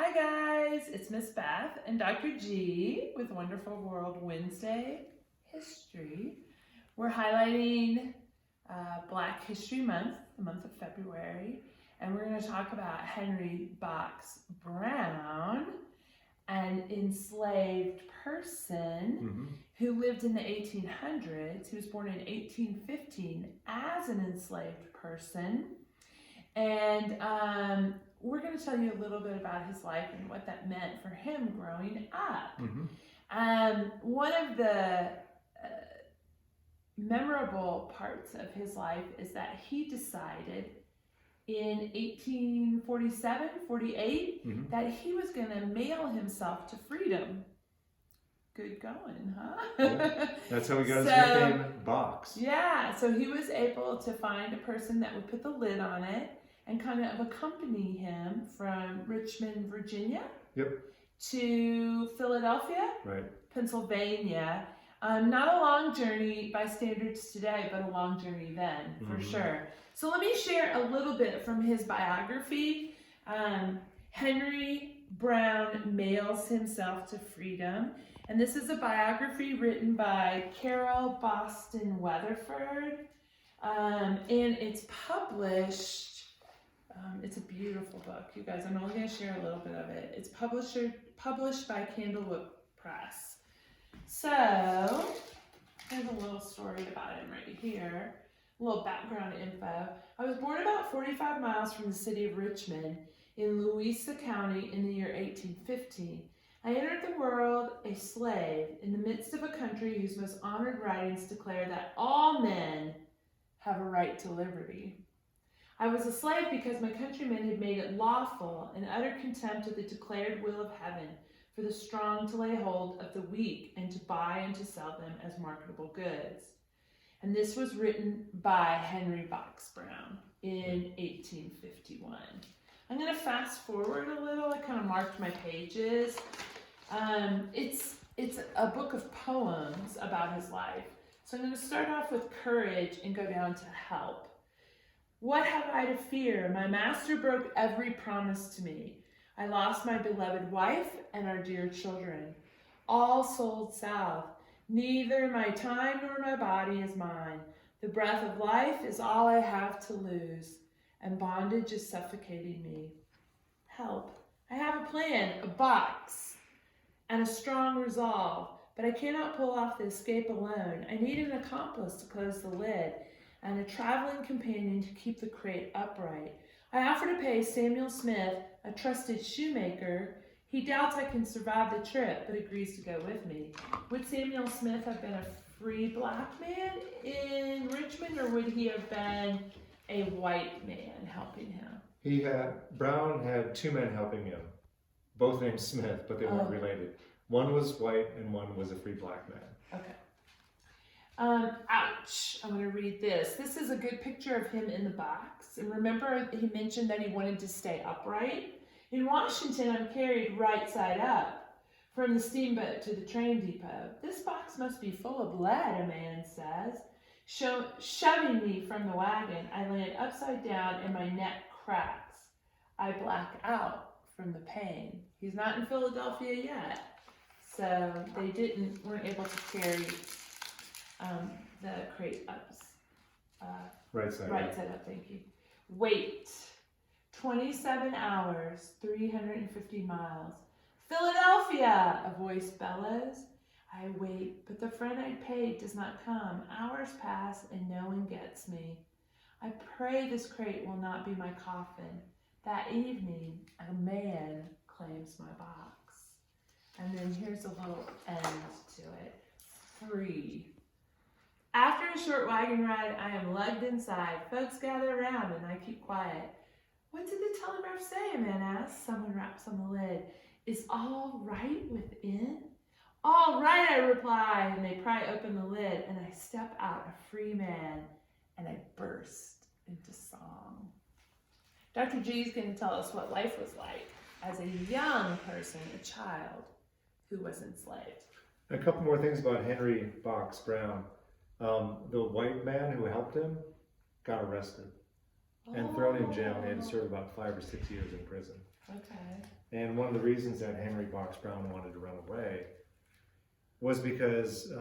Hi guys, it's Miss Beth and Dr. G with Wonderful World Wednesday History. We're highlighting Black History Month, the month of February, and we're going to talk about Henry Box Brown, an enslaved person who lived in the 1800s. He was born in 1815 as an enslaved person, and we're going to tell you a little bit about his life and what that meant for him growing up. One of the memorable parts of his life is that he decided in 1847, 48, that he was going to mail himself to freedom. Good going, huh? Yeah. That's how he got his nickname, Box. Yeah, so he was able to find a person that would put the lid on it and kind of accompany him from Richmond, Virginia, to Philadelphia, Pennsylvania. Not a long journey by standards today, but a long journey then, for sure. So let me share a little bit from his biography. Henry Brown mails himself to freedom. And this is a biography written by Carol Boston Weatherford. And it's published. It's a beautiful book, you guys. I'm only going to share a little bit of it. It's published by Candlewood Press. So, here's a little story about him right here. A little background info. I was born about 45 miles from the city of Richmond in Louisa County in the year 1815. I entered the world a slave in the midst of a country whose most honored writings declare that all men have a right to liberty. I was a slave because my countrymen had made it lawful, in utter contempt of the declared will of heaven, for the strong to lay hold of the weak and to buy and to sell them as marketable goods. And this was written by Henry Box Brown in 1851. I'm going to fast forward a little. I kind of marked my pages. It's a book of poems about his life. So I'm going to start off with courage and go down to help. What have I to fear? My master broke every promise to me. I lost my beloved wife and our dear children, all sold south. Neither my time nor my body is mine. The breath of life is all I have to lose, and bondage is suffocating me. Help. I have a plan, a box, and a strong resolve, but I cannot pull off the escape alone. I need an accomplice to close the lid, and a traveling companion to keep the crate upright. I offer to pay Samuel Smith, a trusted shoemaker. He doubts I can survive the trip, but agrees to go with me. Would Samuel Smith have been a free black man in Richmond, or would he have been a white man helping him? Brown had two men helping him, both named Smith, but they weren't related. One was white and one was a free black man. Okay. Ouch. I'm going to read this. This is a good picture of him in the box. And remember, he mentioned that he wanted to stay upright. In Washington, I'm carried right side up from the steamboat to the train depot. This box must be full of lead, a man says. Shoving me from the wagon, I land upside down and my neck cracks. I black out from the pain. He's not in Philadelphia yet, so they weren't able to carry the crate up. Right side up, thank you. Wait. 27 hours, 350 miles. Philadelphia, a voice bellows. I wait, but the friend I paid does not come. Hours pass and no one gets me. I pray this crate will not be my coffin. That evening, a man claims my box. And then here's a little end to it. 3. After a short wagon ride, I am lugged inside. Folks gather around and I keep quiet. What did the telegraph say? A man asks. Someone raps on the lid. Is all right within? All right, I reply, and they pry open the lid, and I step out a free man, and I burst into song. Dr. G is going to tell us what life was like as a young person, a child who was enslaved. A couple more things about Henry Box Brown. The white man who helped him got arrested and thrown in jail. He had to serve about 5 or 6 years in prison. Okay. And one of the reasons that Henry Box Brown wanted to run away was because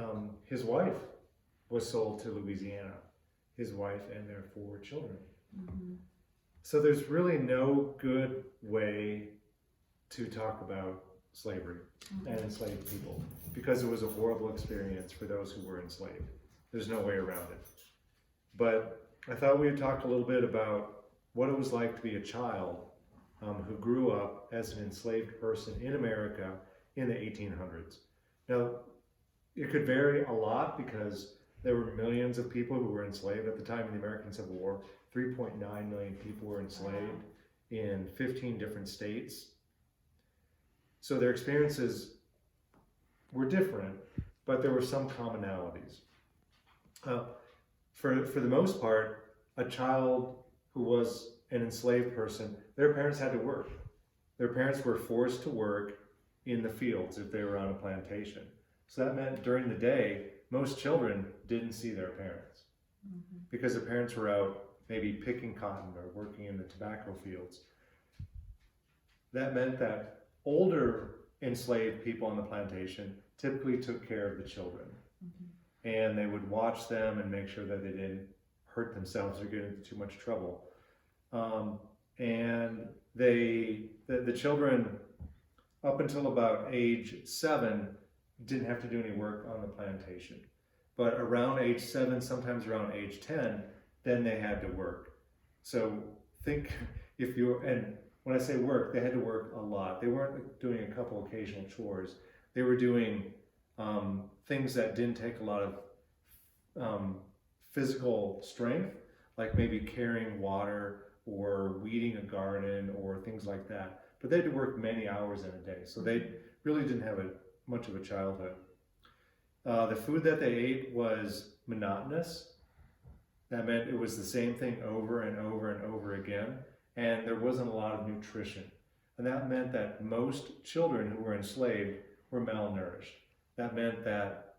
his wife was sold to Louisiana, his wife and their 4 children. Mm-hmm. So there's really no good way to talk about slavery and enslaved people, because it was a horrible experience for those who were enslaved. There's no way around it. But I thought we would talk a little bit about what it was like to be a child who grew up as an enslaved person in America in the 1800s. Now, it could vary a lot because there were millions of people who were enslaved at the time of the American Civil War. 3.9 million people were enslaved in 15 different states. So their experiences were different, but there were some commonalities. For the most part, a child who was an enslaved person, their parents had to work. Their parents were forced to work in the fields if they were on a plantation. So that meant during the day, most children didn't see their parents because their parents were out maybe picking cotton or working in the tobacco fields. That meant that older enslaved people on the plantation typically took care of the children. And they would watch them and make sure that they didn't hurt themselves or get into too much trouble. And the children, up until about age 7, didn't have to do any work on the plantation. But around age 7, sometimes around age 10, then they had to work. So think if you, and when I say work, they had to work a lot. They weren't doing a couple occasional chores. They were doing things that didn't take a lot of physical strength, like maybe carrying water or weeding a garden or things like that. But they had to work many hours in a day, so they really didn't have much of a childhood. The food that they ate was monotonous. That meant it was the same thing over and over and over again, and there wasn't a lot of nutrition. And that meant that most children who were enslaved were malnourished. That meant that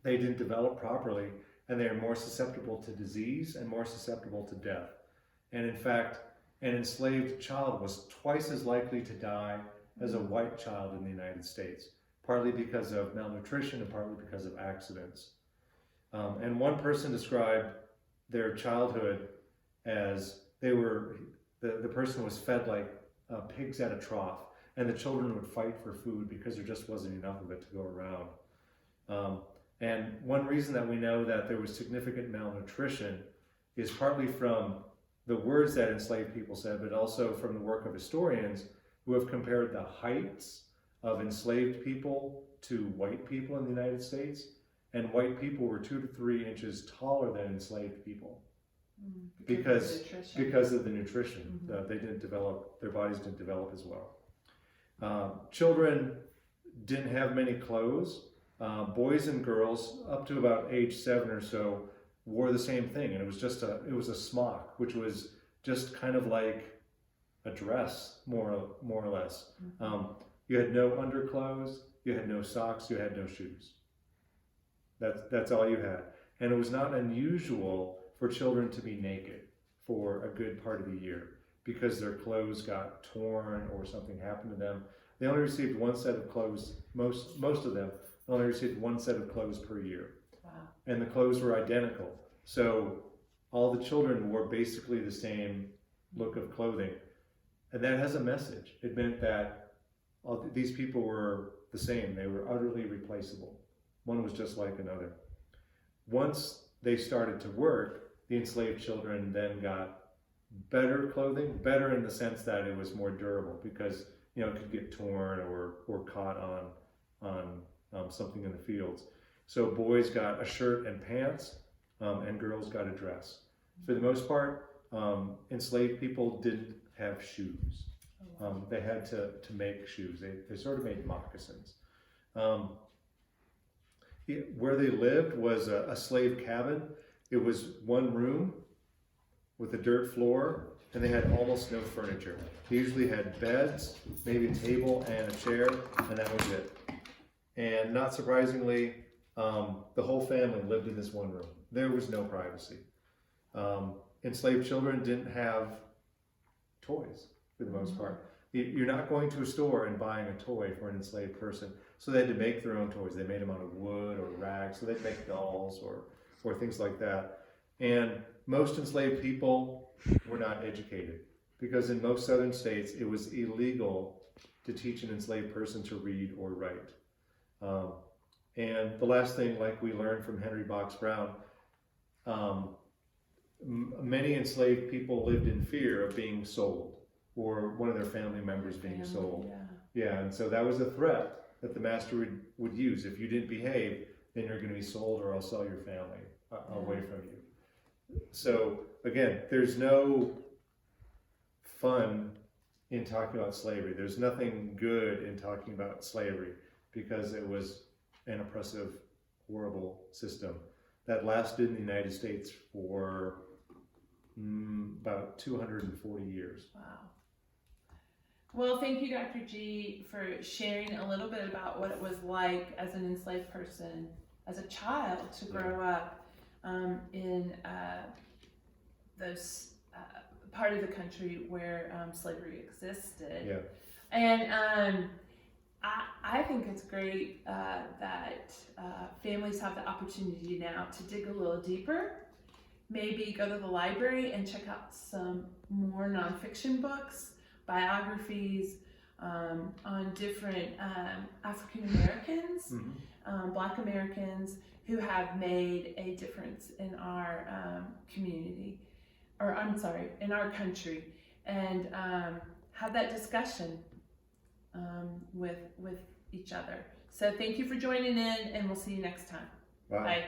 they didn't develop properly, and they are more susceptible to disease and more susceptible to death. And in fact, an enslaved child was twice as likely to die as a white child in the United States, partly because of malnutrition and partly because of accidents. And one person described their childhood as the person was fed like pigs at a trough, and the children would fight for food because there just wasn't enough of it to go around. And one reason that we know that there was significant malnutrition is partly from the words that enslaved people said, but also from the work of historians who have compared the heights of enslaved people to white people in the United States. And white people were 2 to 3 inches taller than enslaved people because of the nutrition. They didn't develop, their bodies didn't develop as well. Children didn't have many clothes. Boys and girls up to about age 7 or so wore the same thing, and it was a smock, which was just kind of like a dress, more or less. You had no underclothes, you had no socks, you had no shoes. That's all you had. And it was not unusual for children to be naked for a good part of the year because their clothes got torn or something happened to them. They only received one set of clothes, most of them only received one set of clothes per year. Wow. And the clothes were identical. So all the children wore basically the same look of clothing. And that has a message. It meant that these people were the same. They were utterly replaceable. One was just like another. Once they started to work, the enslaved children then got better clothing, better in the sense that it was more durable because it could get torn or caught on something in the fields. So boys got a shirt and pants, and girls got a dress. For the most part, enslaved people didn't have shoes. They had to make shoes. They sort of made moccasins. Where they lived was a slave cabin. It was one room with a dirt floor, and they had almost no furniture. They usually had beds, maybe a table and a chair, and that was it. And not surprisingly, the whole family lived in this one room. There was no privacy. Enslaved children didn't have toys for the most part. You're not going to a store and buying a toy for an enslaved person. So they had to make their own toys. They made them out of wood or rags. So they'd make dolls or things like that. And most enslaved people were not educated because in most southern states it was illegal to teach an enslaved person to read or write. And the last thing, like we learned from Henry Box Brown, many enslaved people lived in fear of being sold or one of their family members being sold. Yeah, and so that was a threat that the master would use. If you didn't behave, then you're going to be sold or I'll sell your family away from you. So again, there's no fun in talking about slavery. There's nothing good in talking about slavery because it was an oppressive, horrible system that lasted in the United States for about 240 years. Wow. Well, thank you, Dr. G, for sharing a little bit about what it was like as an enslaved person, as a child, to grow up in those part of the country where slavery existed. Yeah. And I think it's great that families have the opportunity now to dig a little deeper, maybe go to the library and check out some more nonfiction books, biographies on different African Americans, Black Americans who have made a difference in our community, or I'm sorry, in our country, and have that discussion with each other. So thank you for joining in, and we'll see you next time. Bye. Bye.